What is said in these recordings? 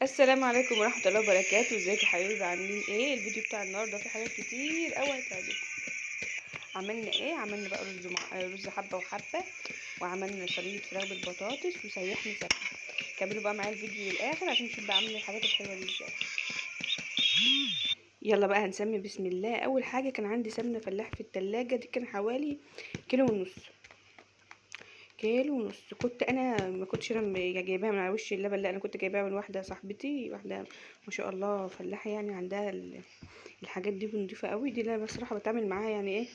السلام عليكم ورحمة الله وبركاته. ازيكم يا حبايبي؟ عاملين ايه؟ الفيديو بتاع النهارده فيه حاجات كتير اوي هتعجبكم. عملنا ايه؟ عملنا بقى رز حبة وحبة، وعملنا صينية فراخ بالبطاطس، وسيحنا سمنة. كملوا بقى معايا الفيديو للاخر عشان نشوف بقى عاملين الحاجات الحلوة دي ازاي. يلا بقى هنسمي بسم الله. اول حاجة كان عندي سمنة فلاح في التلاجة، دي كان حوالي كيلو ونص. كيلو ونص. كنت انا ما كنتش انا جايباها من على وش اللبن، لا انا كنت جايباها من واحده صاحبتي، واحده ما شاء الله فلاحه، يعني عندها الحاجات دي نضيفه قوي. دي اللي انا بصراحه بتعامل معاها، يعني ايه،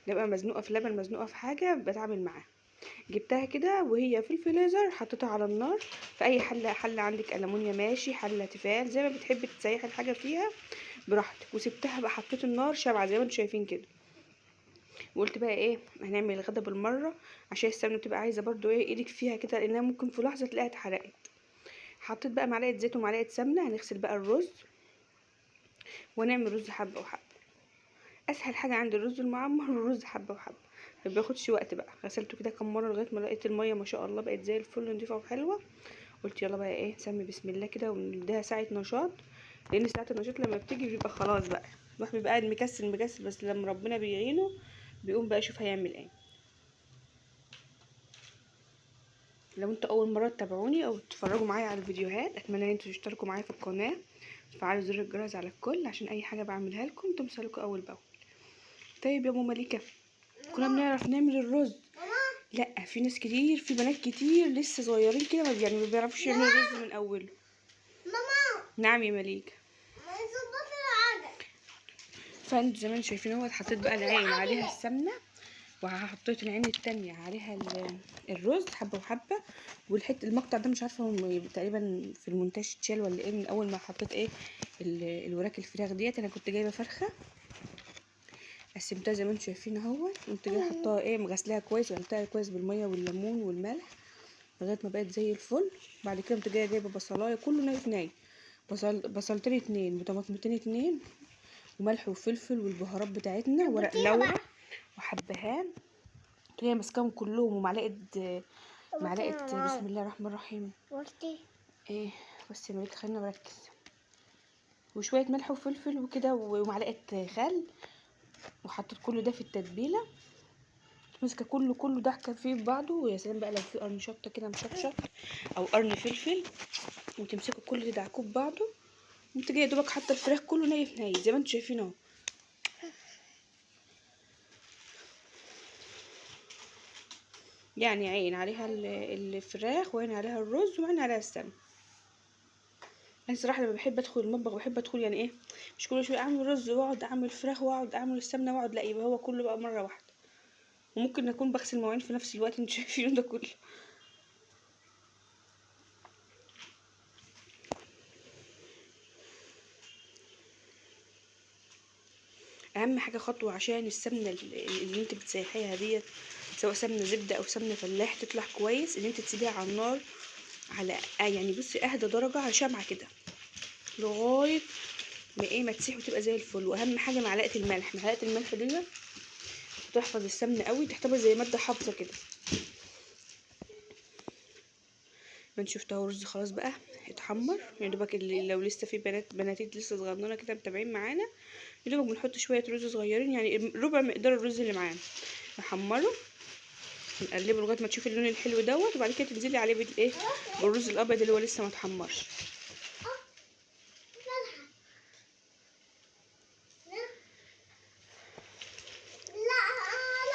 لما مزنوقه في لبن مزنوقه في حاجه بتعامل معاها. جبتها كده وهي في الفريزر، حطيتها على النار في اي حله عندك المونيا ماشي، حله تيفال زي ما بتحبي تسيحي الحاجه فيها براحتك، وسبتها بقى، حطيت النار شبعه زي ما انتم شايفين كده. وقلت بقى ايه، هنعمل الغدا بالمره عشان السمنه تبقى عايزه برضو ايه ايدك فيها كده، لانها ممكن في لحظه تلاقيها اتحرقت. حطيت بقى معلقه زيت ومعلقه سمنه. هنغسل بقى الرز ونعمل رز حبه وحبه. اسهل حاجه عند الرز المعمر والرز حبه وحبه، ما بياخدش وقت. بقى غسلته كده كام مره لغايه ما لقيت الميه ما شاء الله بقت زي الفل، نضيفه وحلوه. قلت يلا بقى ايه، نسمي بسم الله كده ونديها ساعه نشاط، لان ساعه النشاط لما بتيجي بيبقى خلاص بقى الواحد بيبقى قاعد مكسل مكسل، بس لما ربنا بيعينه بيقوم بقى يشوف هيعمل ايه. لو انتوا اول مره تتابعوني او تتفرجوا معايا على الفيديوهات، اتمنى ان انتوا تشتركوا معايا في القناه، وتفعلوا زر الجرس على الكل عشان اي حاجه بعملها لكم توصلكوا اول باول. طيب يا ماما مليكه، كنا بنعرف نعمل الرز؟ لا، في ناس كتير، في بنات كتير لسه صغيرين كده يعني ما بيعرفوش يعملوا الرز من اوله. ماما. نعم يا مليكه. فانتوا زي ما انتوا شايفين اهوت، حطيت بقى العين عليها السمنه، وحطيت العين التانية عليها الرز حبة وحبة. والحته المقطع ده مش عارفة هم تقريبا في المونتاج اتشال ولا ايه، من اول ما حطيت ايه الوراك الفراخ ديت. انا كنت جايبة فرخة قسمتها زي ما انتوا شايفين اهوت، كنت جايبة حطاها ايه مغسلاها كويس، وغسلتها كويس بالمية والليمون والملح لغاية ما بقت زي الفل. بعد كده كنت جايبة بصلاية كله ناي في ناي، بصلتين اتنين وطماطمتين اتنين وملح وفلفل والبهارات بتاعتنا وورق لورا وحبهان. هي ماسكاهم كلهم، معلقه بسم الله الرحمن الرحيم. ايه بس يا ملك خلينا نركز. وشويه ملح وفلفل وكده ومعلقه خل، وحطيت كل ده في التتبيله. ماسكه كله ضحكه فيه في بعضه. ويا سلام بقى لو في قرن شطه كده مشطشط او قرن فلفل، وتمسكوا كل ده دعكوه في بعضه. وانت جايه دوبك حاطه الفراخ كله ني في ني زي ما انتوا شايفين اهو. يعني عين عليها الفراخ، وعين عليها الرز، وعين عليها السمنه. انا صراحه لما بحب ادخل المطبخ بحب ادخل يعني ايه، مش كل شويه اعمل رز واقعد اعمل فراخ واقعد اعمل السمنه واقعد، لا يبقى هو كله بقى مره واحده. وممكن اكون بغسل مواعين في نفس الوقت انتوا شايفينه ده كله. اهم حاجه خطوه عشان السمنه اللي انت بتسيحيها ديت، سواء سمنه زبده او سمنه فلاح، تطلع كويس، ان انت تسيبيها على النار على يعني بصي اهدى درجه على شمعه كده لغايه ما ايه ما تسيح وتبقى زي الفل. واهم حاجه معلقه الملح، معلقه الملح دي بتحفظ السمنه قوي، تعتبر زي ماده حافظه كده. ما انت شفتوا الرز خلاص بقى اتحمر، يا دوبك اللي لو لسه في بناتيت لسه صغننه كده متابعين معانا، يا دوبك بنحط شويه رز صغيرين يعني ربع مقدار الرز اللي معانا، نحمره نقلبه لغايه ما تشوفي اللون الحلو دوت، وبعد كده تنزلي عليه بالايه، بالرز الابيض اللي هو لسه ما اتحمرش.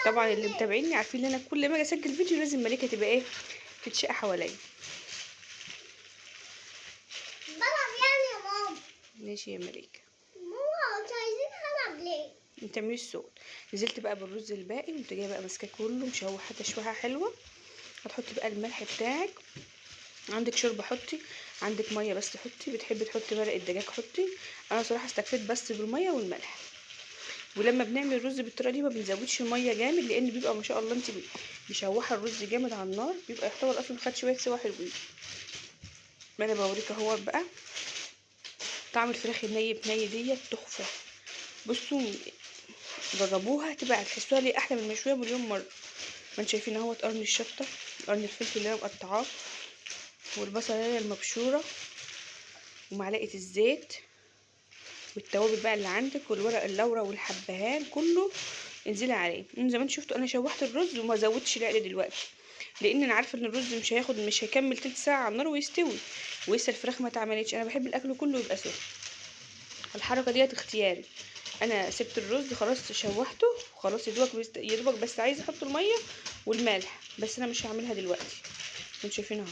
طبعا اللي متابعيني عارفين ان انا كل ما اجي اسجل فيديو لازم مليكه تبقى ايه، تتشقى حواليا. ماشي يا مليكه. ماما مش عايزين حلب ليه؟ متعمليش صوت. نزلت بقى بالرز الباقي، وانت جايه بقى ماسكاه كله مشوحه تشويحه حلوه. هتحطي بقى الملح بتاعك، عندك شوربه حطي، عندك ميه بس حطي، بتحبي تحطي مرق الدجاج حطي. انا صراحه استكفيت بس بالميه والملح. ولما بنعمل الرز بالطريقه دي ما بنزودش الميه جامد، لان بيبقى ما شاء الله انت مشوحه الرز جامد على النار، بيبقى يعتبر اصلا خد شويه سوا حلوين. ما انا بوريك اهو بقى طعم الفراخ الني بني ديت تحفه. بصوا جربوها تبقى هتحسوها ليه احلى من المشويه مليون مره. ما انتوا شايفين اهوت قرن الشطه، قرن الفلفل اللي انا مقطعاه، والبصله المبشوره، ومعلقه الزيت والتوابل بقى اللي عندك والورق اللورا والحبهان كله انزلي عليه. زي ما انتوا شفتوا انا شوحت الرز وما زودتش العقل دلوقتي، لان انا عارفه ان الرز مش هيكمل تلت ساعه على النار ويستوي، ولسه الفراخ ما اتعملتش. انا بحب الاكل كله يبقى سخن. الحركه ديت اختياري. انا سبت الرز خلاص شوحته خلاص، يا دوبك بس عايزه احط الميه والملح، بس انا مش هعملها دلوقتي. انتوا شايفين اهو،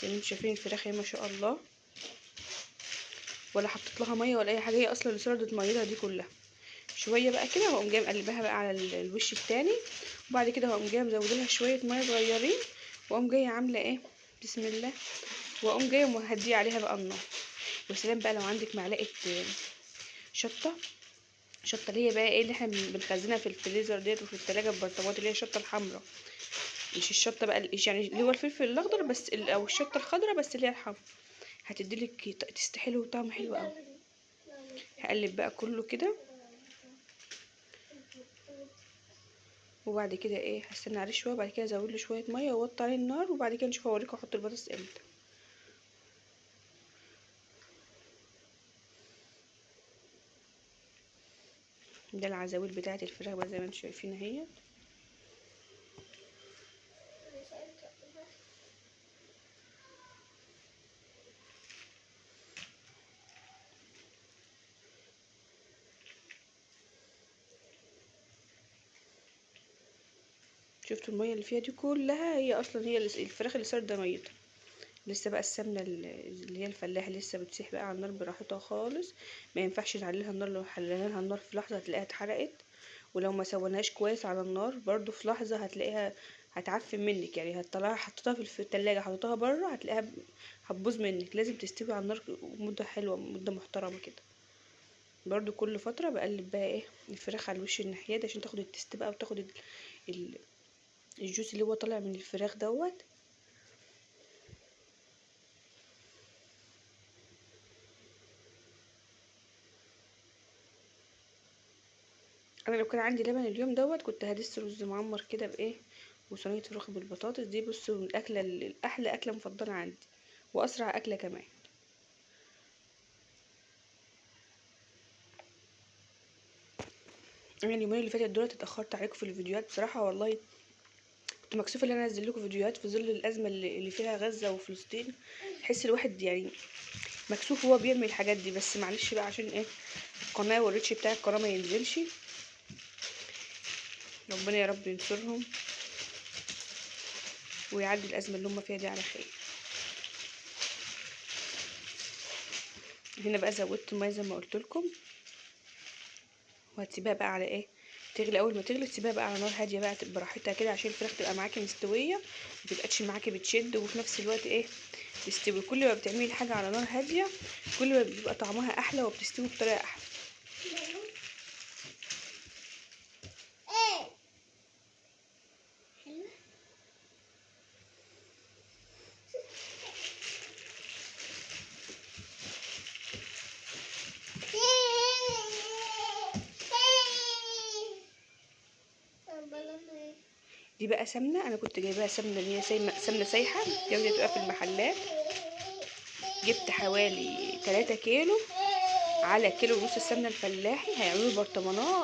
زي ما انتوا شايفين الفراخ اهي ما شاء الله، ولا حطيت لها ميه ولا اي حاجه، هي اصلا اللي سردت ميتها دي كلها. شويه بقى كده هقوم جايه مقلبها بقى على الوش التاني، وبعد كده هقوم جايه مزوده لها شويه ميه صغيرين، واقوم جايه عامله ايه، بسم الله، واقوم جايه مهديه عليها بقى النار. وسلام بقى لو عندك معلقه شطه، شطه اللي هي بقى ايه اللي احنا بنخزنها في الفريزر ديت وفي التلاجة ببرطمات، اللي هي الشطه الحمراء، مش الشطه بقى يعني اللي هو الفلفل الاخضر بس او الشطه الخضراء بس اللي هي الحمراء، هتديلك تستحلو وطعم حلو قوي. هقلب بقى كله كده، وبعد كده ايه هستنى عليه شويه، وبعد كده ازود له شويه ميه واوطي عليه النار، وبعد كده نشوف اوريكم احط البطاطس امتى. ده العزاويل بتاعه الفراخ بقى زي ما انتم شايفين اهي. شفتوا الميه اللي فيها دي كلها، هي اصلا هي الفراخ اللي سارده ميتها. لسه بقى السمنه اللي هي الفلاحي لسه بتسيح بقى على النار براحتها خالص، ما ينفعش نعليها النار، لو حلينا لها النار في لحظه هتلاقيها اتحرقت، ولو ما سويناهاش كويس على النار برضو في لحظه هتلاقيها هتعفن منك، يعني هتطلعها حطيتها في التلاجة حطيتها بره هتلاقيها هتبوظ منك. لازم تستوي على النار مده حلوه، مده محترمه كده. برضو كل فتره بقلب بقى ايه الفراخ على الوش الناحيه عشان تاخد التست بقى، وتاخد ال- الجوس اللي هو طالع من الفراخ دوت. انا لو كان عندي لبن اليوم دوت كنت هدس رز معمر كده بايه، وصينيه فراخ بالبطاطس. دي بصوا من الاكله الاحلى اكله مفضله عندي، واسرع اكله كمان. انا اليومين اللي فاتت دولت اتاخرت عليكم في الفيديوهات بصراحه، والله كنت مكسوفه ان انا انزل لكم فيديوهات في ظل الازمه اللي فيها غزه وفلسطين. تحس الواحد يعني مكسوف وهو بيعمل الحاجات دي، بس معلش بقى عشان ايه القناه والريتش بتاع القناه ما ينزلش. ربنا يا رب ينصرهم ويعدي الازمه اللي هم فيها دي على خير. هنا بقى زودت الميه زي ما قلت لكم، وهتسيبها بقى على ايه تغلي. اول ما تغلي تسيبها بقى على نار هاديه بقى براحتها كده، عشان الفراخ تبقى معاكي مستويه متبقاش معاكي بتشد، وفي نفس الوقت ايه تستوي. كل ما بتعملي الحاجه على نار هاديه كل ما بيبقى طعمها احلى وبتستوي بطريقه احلى. دي بقى سمنه، انا كنت جايباها سمنه اللي هي سمنه سايحه دي بتبقى في المحلات. جبت حوالي 3 كيلو على كيلو ونص السمنه الفلاحي، هيعملوا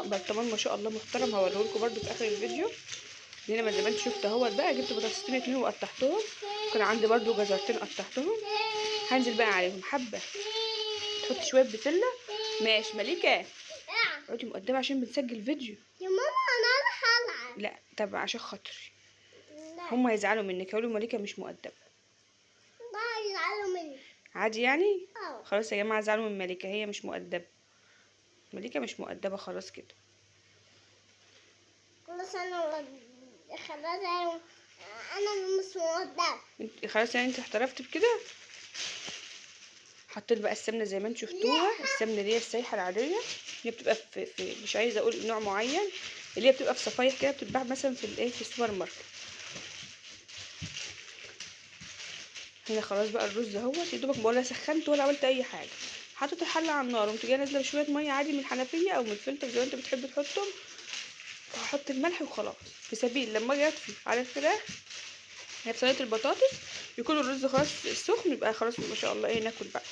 برطمان ما شاء الله محترم، هوريهولكوا برده في اخر الفيديو. هنا ما زي ما انت شفت اهوت بقى، جبت بطاطستين 2 وقطعتهم، كان عندي برده جزرتين قطعتهم. هنزل بقى عليهم حبه، تحط شويه بسله. ماشي مليكه اقعدي مقدمه عشان بنسجل فيديو. يا ماما انا هلعب. لا طب عشان خاطري هم هيزعلوا منك، يقولوا مليكه مش مؤدبه. لا يزعلوا مني عادي يعني. خلاص يا جماعه زعلوا من مليكه، هي مش مؤدبه، مليكه مش مؤدبه خلاص كده. كل سنة خلاص انا مش مؤدبة. خلاص يعني انت احترفت بكده. حطيت بقى السمنه زي ما انتم شفتوها، السمنه دي السايحه العاديه اللي بتبقى في مش عايزه اقول نوع معين، اللي هي بتبقى في صفايح كده بتتباع مثلا في الايه في السوبر ماركت. هنا خلاص بقى الرز اهوت، يا دوبك ولا سخنت ولا عملت اي حاجه. حطيت الحله على النار وقمت جايه نازله بشويه ميه عادي من الحنفيه او من الفلتر زي ما انت بتحب تحطهم، وهحط الملح وخلاص، في سبيل لما اجي اطفي على الفراخ هي بصينيه البطاطس يكون الرز خلاص سخن، يبقى خلاص ما شاء الله ايه ناكل بقى.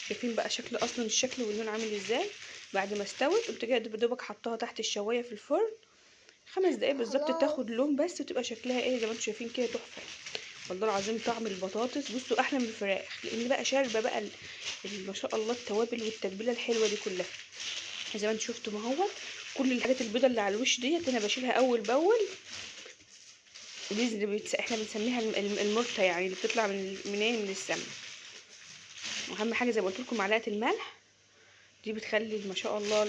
شايفين بقى شكل اصلا الشكل واللون عامل ازاي بعد ما استوت. قمت جايه دوبك حطاها تحت الشوايه في الفرن 5 دقايق بالظبط خلاص. تاخد لون بس، وتبقى شكلها ايه زي ما انتم شايفين كده تحفه. والله العظيم طعم البطاطس بصوا احلى من الفراخ، لان بقى شاربه بقى ما شاء الله التوابل والتتبيله الحلوه دي كلها. زي ما انتم شفتوا ما هو كل الحاجات البيضه اللي على الوش ديت انا بشيلها اول باول. دي اللي احنا بنسميها المرته، يعني اللي بتطلع من السمنه. واهم حاجه زي ما قلت لكم معلقه الملح، دي بتخلي ما شاء الله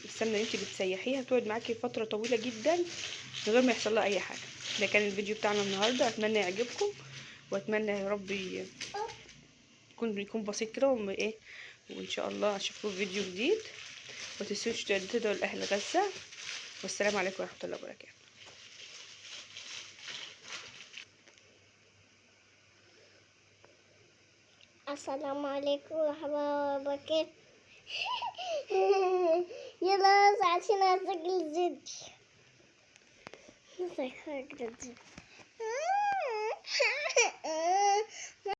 السمنه اللي انت بتسيحيها تقعد معاكي فتره طويله جدا من غير ما يحصل لها اي حاجه. ده كان الفيديو بتاعنا النهارده، اتمنى يعجبكم، واتمنى يا رب يكون بسيط كده ايه. وان شاء الله اشوفكم في فيديو جديد، ومتنسوش تدعوا لاهل غزه. والسلام عليكم ورحمه الله وبركاته. السلام عليكم ورحمة الله وبركاته. يلا عشان أسجل فيديو.